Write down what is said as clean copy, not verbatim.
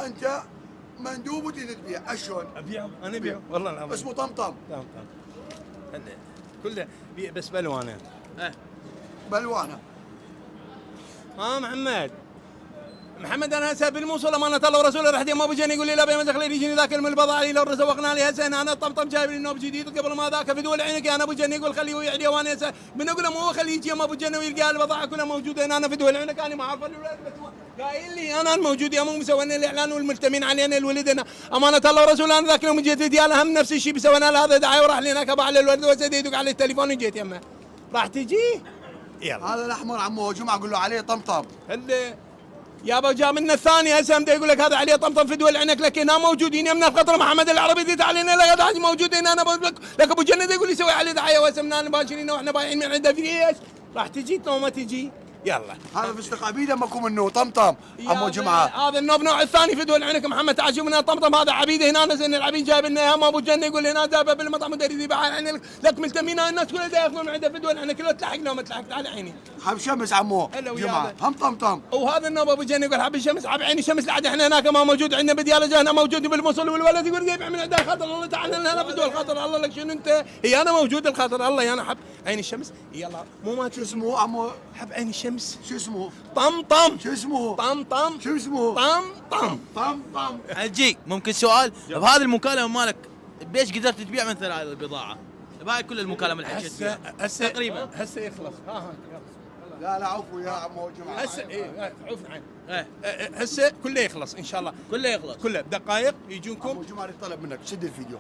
انت مندوب وتريد تبيع، شلون؟ ابيعه انا ابيعه والله العظيم. اسمه طمطم. طمطم كله بيع بس بالوانه. بالوانه. محمد انا هسه بالموصل امانه الله ورسوله راح ما بجاني يقول لي لا بيا مزخلي يجيني ذاك من البضاعه لي لو رزقنا لي هسه انا طمطم جايب لي نوب جديد قبل ما ذاك في دول عينك انا ابو جاني يقول خليه يعدي وانا هسه من اقول له مو خليه يجي ما ابو جاني ويلقى البضاعه كلها موجوده هنا انا في دول عينك انا ما اعرف الولد بس قايل لي انا الموجود يا مو مسوي لنا الاعلان والملتمين علينا الولد هنا امانه الله ورسوله انا ذاك يوم جيت دياله هم نفس الشيء بيسوي لنا هذا دعايه وراح لي هناك ابع الولد وزد يدق على التليفون وجيت يمه راح تجي يلا. هذا الاحمر عمو جمعه اقول له عليه طمطم. يابا جاء منا الثاني هسه يقول لك هذا عليه طمطم في دول عينك لك هنا موجودين يمنا القطر محمد العربي دي علينا لك موجودين انا بقول لك ابو جنة يقول لي سوي عليه دعايه واسمنا مباشرين واحنا بايعين من عنده في ايش؟ راح تجي لو ما تجي يلا. هذا فستق عبيده ماكو منه طمطم عمو جمعه. هذا النوب نوع الثاني في دول عينك محمد تعال شوف لنا طمطم هذا عبيده هنا نزل العبيد جايب لنا اياها ابو جنة يقول هنا ذابه بالمطعم ودري يبيع عين لك ملتمين الناس كلها ياخذون عنده في دول عينك لو تلحق لو ما تلحق على عيني. حب شمس عمو جمعه هم طمطم. وهذا النوب ابو جنة يقول حب الشمس حب عيني شمس لعد احنا هناك ما موجود عندنا بدياله هنا موجود بالموصل والولد يقول يبيع من عنده خاطر الله تعال هنا في دول خاطر الله لك شنو انت هي انا موجود الخاطر الله انا حب عين الشمس يلا مو ما شو اسمه عمو؟ حب عين الشمس شو اسمه؟ طمطم. شو اسمه؟ طمطم. شو اسمه؟ طمطم. طمطم. الجي ممكن سؤال بهذه المكالمه مالك بيش قدرت تبيع مثل هذه البضاعه؟ بهاي كل المكالمه اللي حكيت فيها هسه تقريبا هسه يخلص لا لا عفو يا عمو جمعه. هسه ايه عفوا عنك هسه كله يخلص ان شاء الله كله يخلص كله بدقائق يجونكم. عمو جمعه طلب منك سد الفيديو.